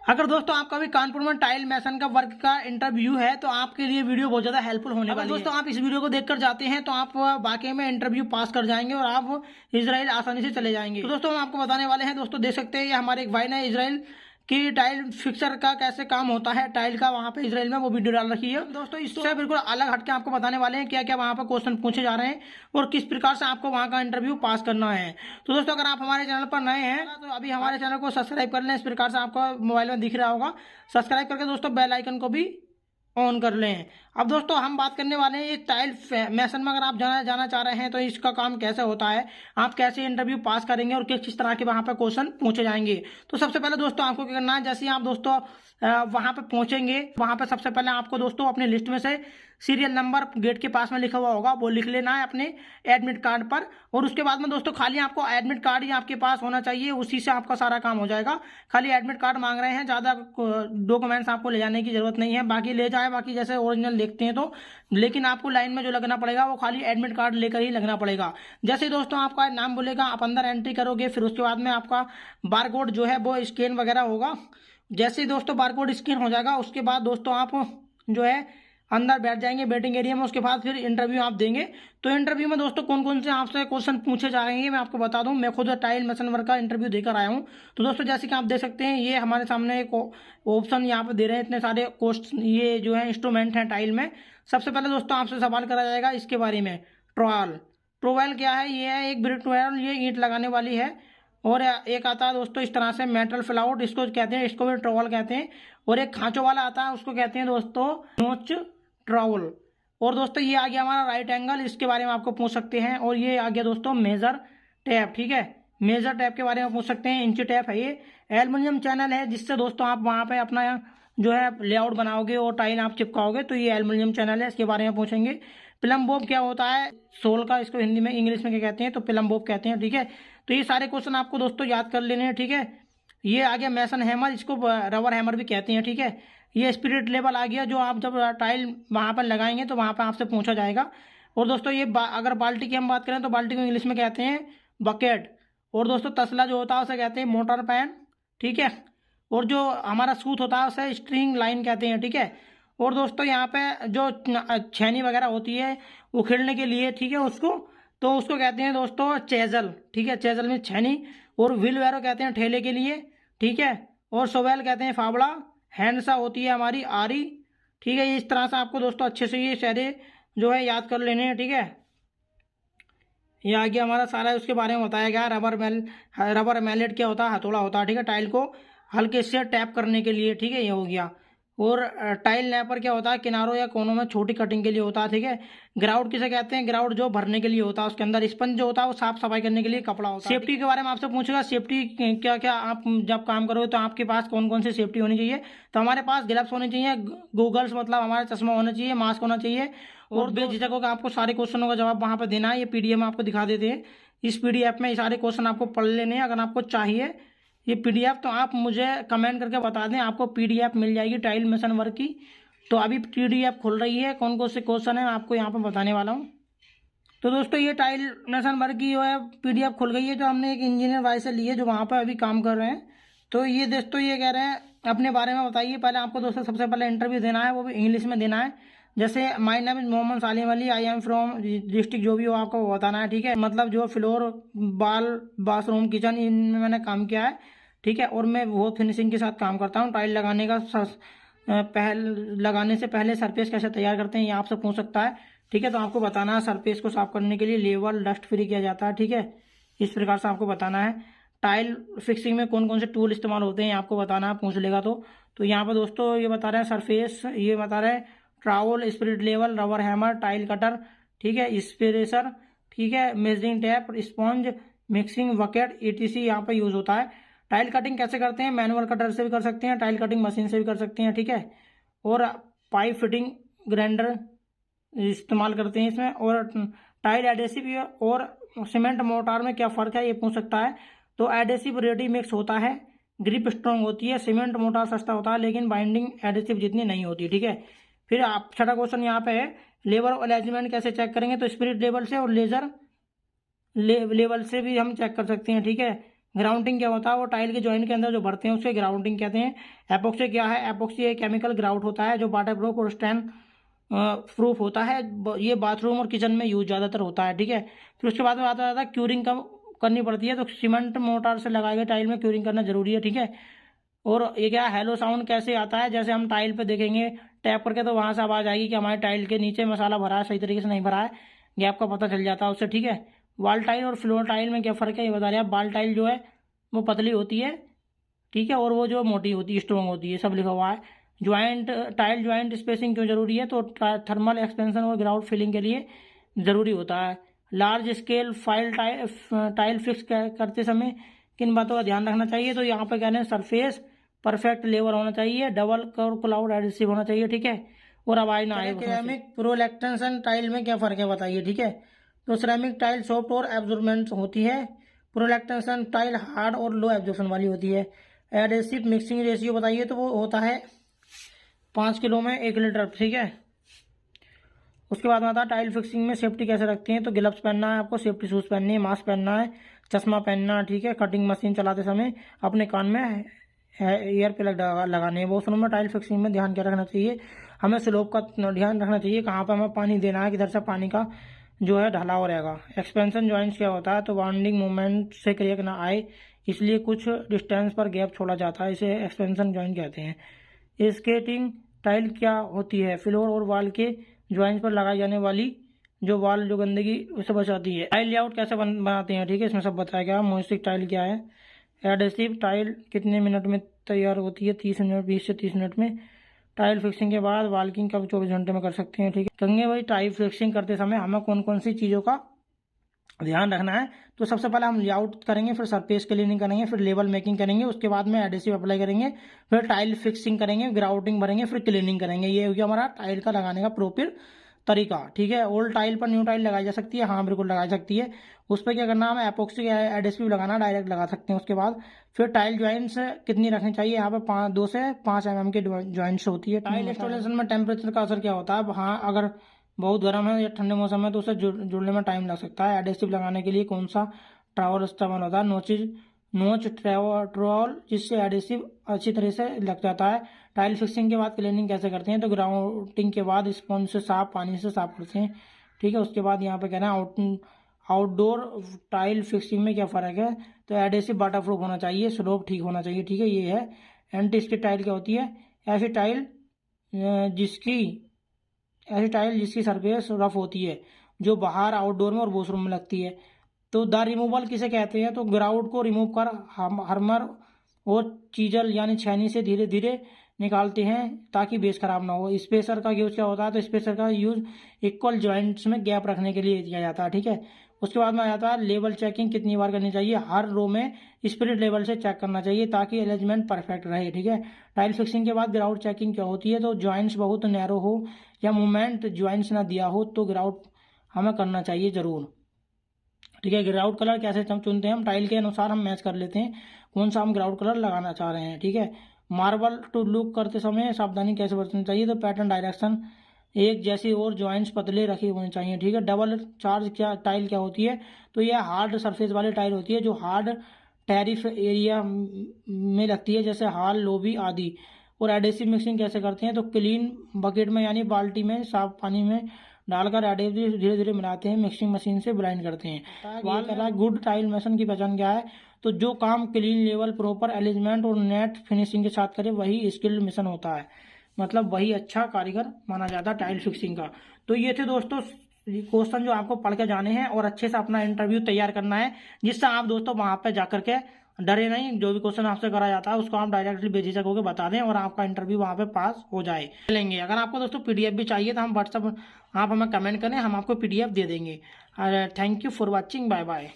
अगर दोस्तों आपका भी कानपुर में टाइल मैसन का वर्क का इंटरव्यू है तो आपके लिए वीडियो बहुत ज्यादा हेल्पफुल होने वाली है। दोस्तों आप इस वीडियो को देखकर जाते हैं तो आप वाकई में इंटरव्यू पास कर जाएंगे और आप इजराइल आसानी से चले जाएंगे। तो दोस्तों हम आपको बताने वाले हैं, दोस्तों देख सकते हैं ये हमारे एक भाई ने इजराइल कि टाइल फिक्सर का कैसे काम होता है टाइल का, वहां पे इजराइल में वो वीडियो डाल रखी है। दोस्तों इससे बिल्कुल अलग हटके आपको बताने वाले हैं क्या क्या वहां पर क्वेश्चन पूछे जा रहे हैं और किस प्रकार से आपको वहां का इंटरव्यू पास करना है। तो दोस्तों अगर आप हमारे चैनल पर नए हैं तो अभी हमारे चैनल को सब्सक्राइब कर लें। इस प्रकार से आपको मोबाइल में दिख रहा होगा, सब्सक्राइब करके दोस्तों बेल आइकन को भी ऑन कर लें। अब दोस्तों हम बात करने वाले हैं ये टाइल मैसन में अगर आप जाना चाह रहे हैं तो इसका काम कैसे होता है, आप कैसे इंटरव्यू पास करेंगे और किस तरह के वहां पर क्वेश्चन पूछे जाएंगे। तो सबसे पहले दोस्तों आपको क्या करना है, जैसे ही आप दोस्तों वहां पे पहुंचेंगे वहां पे सबसे पहले आपको दोस्तों अपनी लिस्ट में से सीरियल नंबर गेट के पास में लिखा हुआ होगा वो लिख लेना है अपने एडमिट कार्ड पर। और उसके बाद में दोस्तों खाली आपको एडमिट कार्ड ही आपके पास होना चाहिए, उसी से आपका सारा काम हो जाएगा। खाली एडमिट कार्ड मांग रहे हैं, ज्यादा डॉक्यूमेंट्स आपको ले जाने की जरूरत नहीं है, बाकी ले जाए बाकी जैसे ओरिजिनल देखते हैं तो। लेकिन आपको लाइन में जो लगना पड़ेगा वो खाली एडमिट कार्ड लेकर ही लगना पड़ेगा। जैसे ही दोस्तों आपका नाम बोलेगा आप अंदर एंट्री करोगे, फिर उसके बाद में आपका बारकोड जो है वो स्कैन वगैरह होगा। जैसे ही दोस्तों बारकोड स्कैन हो जाएगा उसके बाद दोस्तों आप जो है अंदर बैठ जाएंगे वेटिंग एरिया में। उसके बाद फिर इंटरव्यू आप देंगे। तो इंटरव्यू में दोस्तों कौन कौन से आपसे क्वेश्चन पूछे जा रहे हैं मैं आपको बता दूं। मैं खुद टाइल मैसन वर्क का इंटरव्यू देकर आया हूं। तो दोस्तों जैसे कि आप देख सकते हैं ये हमारे सामने एक ऑप्शन यहाँ पे दे रहे हैं, इतने सारे क्वेश्चन ये जो है इंस्ट्रूमेंट हैं टाइल में। सबसे पहले दोस्तों आपसे सवाल करा जाएगा इसके बारे में, ट्रोवेल क्या है, ये है एक ब्रिक ट्रोवेल, ये ईंट लगाने वाली है। और एक आता है दोस्तों इस तरह से मेटल फ्लाउट, इसको कहते हैं, इसको भी ट्रोवेल कहते हैं। और एक खांचों वाला आता है उसको कहते हैं दोस्तों नोच ट्रॉवल। और दोस्तों ये आ गया हमारा राइट एंगल, इसके बारे में आपको पूछ सकते हैं। और ये आ गया दोस्तों मेजर टैप, ठीक है, मेजर टैप के बारे में पूछ सकते हैं, इंची टैप है। ये एल्युमिनियम चैनल है जिससे दोस्तों आप वहां पे अपना जो है लेआउट बनाओगे और टाइल आप चिपकाओगे, तो ये एल्युमिनियम चैनल है, इसके बारे में पूछेंगे। प्लम बॉब क्या होता है, सोल का, इसको हिंदी में इंग्लिश में क्या कहते हैं तो प्लम बॉब कहते हैं, ठीक है। तो ये सारे क्वेश्चन आपको दोस्तों याद कर लेने हैं, ठीक है। ये आ गया मैसन हैमर, इसको रबर हैमर भी कहते हैं, ठीक है। ये स्पिरिट लेवल आ गया, जो आप जब टाइल वहां पर लगाएंगे तो वहां पर आपसे पूछा जाएगा। और दोस्तों ये अगर बाल्टी की हम बात करें तो बाल्टी को इंग्लिश में कहते हैं बकेट। और दोस्तों तसला जो होता है उसे कहते हैं मोटर पैन, ठीक है। और जो हमारा सूत होता है उसे स्ट्रिंग लाइन कहते हैं, ठीक है। और दोस्तों यहाँ पे जो छैनी वगैरह होती है उखेड़ने के लिए, ठीक है, उसको कहते हैं दोस्तों चेजल, ठीक है, चेजल में छैनी। और व्हील वैरो कहते हैं ठेले के लिए, ठीक है। और सोवेल कहते हैं फावड़ा, हैंडसा होती है हमारी आरी, ठीक है। ये इस तरह से आपको दोस्तों अच्छे से ये सारे जो है याद कर लेने हैं, ठीक है। ये आ गया हमारा सारा, उसके बारे में बताया गया। रबर मैलेट क्या होता है, हथौड़ा होता है, ठीक है, टाइल को हल्के से टैप करने के लिए, ठीक है, ये हो गया। और टाइल नैपर क्या होता है, किनारों या कोनों में छोटी कटिंग के लिए होता है, ठीक है। ग्राउट किसे कहते हैं, ग्राउट जो भरने के लिए होता है, उसके अंदर स्पंज जो होता है वो साफ सफाई करने के लिए कपड़ा होता है। सेफ्टी के बारे में आपसे पूछेगा, सेफ्टी क्या क्या आप जब काम करोगे तो आपके पास कौन कौन सी सेफ्टी होनी चाहिए। तो हमारे पास ग्लव्स होने चाहिए, गूगल्स मतलब हमारा चश्मा होना चाहिए, मास्क होना चाहिए। और बेझिझक होकर आपको सारे क्वेश्चनों का जवाब वहां पर देना है। ये पीडीएफ में आपको दिखा देते हैं, इस पीडीएफ में ये सारे क्वेश्चन आपको पढ़ लेने हैं। अगर आपको चाहिए ये पीडीएफ तो आप मुझे कमेंट करके बता दें, आपको पीडीएफ मिल जाएगी टाइल मैसन वर्क की। तो अभी पीडीएफ खुल रही है, कौन कौन से क्वेश्चन है आपको यहाँ पर बताने वाला हूँ। तो दोस्तों ये टाइल मैसन वर्क की जो है पीडीएफ खुल गई है, जो हमने एक इंजीनियर भाई से ली है जो वहाँ पर अभी काम कर रहे हैं। तो ये दोस्तों ये कह रहे हैं अपने बारे में बताइए। पहले आपको दोस्तों सबसे पहले इंटरव्यू देना है, वो भी इंग्लिश में देना है। जैसे my name is Mohammad Salim Ali, I am from district, जो भी हो आपको बताना है, ठीक है। मतलब जो फ्लोर बाथरूम किचन इनमें मैंने काम किया है, ठीक है। और मैं वो फिनिशिंग के साथ काम करता हूँ। टाइल लगाने का लगाने से पहले सरफेस कैसे तैयार करते हैं ये आपसे पूछ सकता है, ठीक है। तो आपको बताना है सरफेस को साफ करने के लिए लेवल डस्ट फ्री किया जाता है, ठीक है। इस प्रकार से आपको बताना है। टाइल फिक्सिंग में कौन कौन से टूल इस्तेमाल होते हैं आपको बताना है, पूछ लेगा तो यहाँ पर दोस्तों ये बता रहे हैं सरफेस, ये बता रहे हैं travel, spirit level, rubber hammer, tile cutter, ठीक है, स्पेरेसर, ठीक है, measuring tap, sponge, mixing bucket, ETC यहाँ पर यूज होता है। टाइल कटिंग कैसे करते हैं, मैनुअल कटर से भी कर सकते हैं, टाइल कटिंग मशीन से भी कर सकते हैं, ठीक है। और पाइप फिटिंग ग्राइंडर इस्तेमाल करते हैं इसमें। और टाइल एडेसिव और सीमेंट मोर्टार में क्या फ़र्क है ये पूछ सकता है। तो एडेसिव रेडी मिक्स होता है, ग्रिप स्ट्रॉन्ग होती है। सीमेंट मोर्टार सस्ता होता है लेकिन बाइंडिंग एडेसिव जितनी नहीं होती, ठीक है। फिर आप छठा क्वेश्चन यहाँ पे है लेवल और अलाइनमेंट कैसे चेक करेंगे, तो स्पिरिट लेवल से और लेजर लेवल से भी हम चेक कर सकते हैं, ठीक है। ग्राउंडिंग क्या होता है, वो टाइल के जॉइंट के अंदर जो भरते हैं उसे ग्राउंडिंग कहते हैं। एपॉक्सी क्या है, एपॉक्सी एक केमिकल ग्राउट होता है जो वाटर प्रूफ और स्टैंड प्रूफ होता है। ये बाथरूम और किचन में यूज ज़्यादातर होता है, ठीक है। फिर उसके बाद में आता है क्यूरिंग कम करनी पड़ती है, तो सीमेंट मोटार से लगाए गए टाइल में क्यूरिंग करना जरूरी है, ठीक है। और ये क्या हेलो साउंड कैसे आता है, जैसे हम टाइल पे देखेंगे टैप करके तो वहां से आवाज आएगी कि हमारे टाइल के नीचे मसाला भरा है, सही तरीके से नहीं भरा है, गैप का पता चल जाता है उससे, ठीक है। वॉल टाइल और फ्लोर टाइल में क्या फ़र्क है ये बता रहे हैं। वॉल टाइल जो है वो पतली होती है, ठीक है, और वो जो मोटी होती है, स्ट्रॉन्ग होती है, सब लिखा हुआ है। ज्वाइंट टाइल ज्वाइंट स्पेसिंग क्यों जरूरी है, तो थर्मल एक्सपेंशन और ग्राउंड फिलिंग के लिए ज़रूरी होता है। Large scale file tile fix करते समय किन बातों का ध्यान रखना चाहिए, तो यहाँ पे कहने सरफेस परफेक्ट लेवल होना चाहिए, डबल क्लाउड एडहेसिव होना चाहिए, ठीक है, और आवाज ना आए। सिरेमिक प्रोलेक्टेशन टाइल में क्या फ़र्क है बताइए, ठीक है। तो सिरेमिक टाइल सॉफ्ट और एब्जॉर्बेंट होती है, प्रोलेक्टेशन टाइल हार्ड और लो एब्जॉर्प्शन वाली होती है। एडहेसिव मिक्सिंग रेशियो बताइए, तो वो होता है 5 किलो में 1 लीटर, ठीक है। उसके बाद में आता है टाइल फिक्सिंग में सेफ्टी कैसे रखते हैं, तो ग्लव्स पहनना है आपको, सेफ्टी शूज़ पहननी है, मास्क पहनना है, चश्मा पहनना, ठीक है। कटिंग मशीन चलाते समय अपने कान में एयर प्लग लगाने हैं। वॉशरूम में टाइल फिक्सिंग में ध्यान क्या रखना चाहिए, हमें स्लोप का ध्यान रखना चाहिए, कहाँ पर हमें पानी देना है, किधर से पानी का जो है ढलाव रहेगा। एक्सपेंशन जॉइंट्स क्या होता है, तो बाउंडिंग मूवमेंट से क्रैक ना आए इसलिए कुछ डिस्टेंस पर गैप छोड़ा जाता है, इसे एक्सपेंशन जॉइंट कहते हैं। स्केटिंग टाइल क्या होती है, फ्लोर और वॉल के जॉइंट पर लगाई जाने वाली जो वॉल जो गंदगी उसे बचाती है। टाइल लेआउट कैसे बनाते हैं, ठीक है, इसमें सब बताया गया। मोज़ेक टाइल क्या है, एडहेसिव टाइल कितने मिनट में तैयार होती है, 30 मिनट, 20 से 30 मिनट में। टाइल फिक्सिंग के बाद वॉल्किंग कब 24 घंटे में कर सकते हैं, ठीक है। कहेंगे भाई टाइल फिक्सिंग करते समय हमें कौन कौन सी चीज़ों का ध्यान रखना है, तो सबसे पहले हम लेआउट करेंगे, फिर सरफेस क्लीनिंग करेंगे, फिर लेवल मेकिंग करेंगे, उसके बाद में एडहेसिव अप्लाई करेंगे, फिर टाइल फिक्सिंग करेंगे, ग्राउटिंग भरेंगे, फिर क्लीनिंग करेंगे। ये हो गया हमारा टाइल का लगाने का प्रॉपर तरीका, ठीक है। ओल्ड टाइल पर न्यू टाइल लगाई जा सकती है, हाँ बिल्कुल लगाई सकती है। उस पर क्या करना है, हमें एपॉक्सी एडहेसिव लगाना, डायरेक्ट लगा सकते हैं। उसके बाद फिर टाइल ज्वाइंट्स कितनी रखनी चाहिए, यहाँ पे 2 से 5 mm के ज्वाइंट्स होती है। टाइल इंस्टॉलेशन में टेम्परेचर का असर क्या होता है, हाँ अगर बहुत गर्म है या ठंडे मौसम में तो उसे जुड़ने में टाइम लग सकता है। एडहेसिव लगाने के लिए कौन सा ट्रॉवल इस्तेमाल होता है, नोच ट्रॉवल, जिससे एडहेसिव अच्छी तरह से लग जाता है। टाइल फिक्सिंग के बाद क्लीनिंग कैसे करते हैं, तो ग्राउंडिंग के बाद स्पंज से पानी से साफ करते हैं, ठीक है। उसके बाद यहाँ पे कहना है आउटडोर टाइल फिक्सिंग में क्या फ़र्क है, तो एडहेसिव वाटरप्रूफ होना चाहिए, स्लोप ठीक होना चाहिए, ठीक है। ये है एंटी स्किड टाइल क्या होती है, ऐसी टाइल जिसकी सरफेस रफ होती है, जो बाहर आउटडोर में और वॉशरूम में लगती है। तो द रिमूवल किसे कहते हैं, तो ग्राउट को रिमूव कर हार्मर और चीजल यानी छेनी से धीरे धीरे निकालते हैं ताकि बेस खराब ना हो। स्पेसर का यूज क्या होता है, तो स्पेसर का यूज इक्वल जॉइंट्स में गैप रखने के लिए किया जाता है, ठीक है। उसके बाद में आ जाता है लेवल चेकिंग कितनी बार करनी चाहिए, हर रो में स्पिरिट लेवल से चेक करना चाहिए ताकि अरेंजमेंट परफेक्ट रहे, ठीक है। टाइल फिक्सिंग के बाद ग्राउट चेकिंग क्या होती है, तो जॉइंट्स बहुत नैरो हो या मूवमेंट ज्वाइंट्स ना दिया हो तो ग्राउट हमें करना चाहिए जरूर, ठीक है। ग्राउट कलर कैसे चुनते हैं, हम टाइल के अनुसार हम मैच कर लेते हैं कौन सा हम ग्राउट कलर लगाना चाह रहे हैं, ठीक है। मार्बल टू लुक करते समय सावधानी कैसे बरतनी चाहिए, तो पैटर्न डायरेक्शन एक जैसी और जॉइंट्स पतले रखे होने चाहिए, ठीक है। डबल चार्ज क्या टाइल क्या होती है, तो यह हार्ड सरफेस वाली टाइल होती है जो हार्ड टैरिफ एरिया में लगती है, जैसे हॉल लॉबी आदि। और एडहेसिव मिक्सिंग कैसे करते हैं, तो क्लीन बकेट में यानी बाल्टी में साफ पानी में डालकर एडहेसिव धीरे धीरे मिलाते हैं, मिक्सिंग मशीन से ब्लाइंड करते हैं। गुड टाइल मेसन की पहचान क्या है, तो जो काम क्लीन लेवल प्रॉपर अरेंजमेंट और नेट फिनिशिंग के साथ करे वही स्किल्ड मिशन होता है, मतलब वही अच्छा कारीगर माना जाता है टाइल फिक्सिंग का। तो ये थे दोस्तों क्वेश्चन जो आपको पढ़ के जाने हैं और अच्छे से अपना इंटरव्यू तैयार करना है, जिससे आप दोस्तों वहां पे जाकर के डरे नहीं, जो भी क्वेश्चन आपसे करा जाता है उसको आप डायरेक्टली बेझिझक होकर बता दें और आपका इंटरव्यू वहां पे पास हो जाए लेंगे। अगर आपको दोस्तों पीडीएफ भी चाहिए तो हम व्हाट्सएप आप हमें कमेंट करें, हम आपको पीडीएफ दे देंगे। Thank you for watching, bye bye.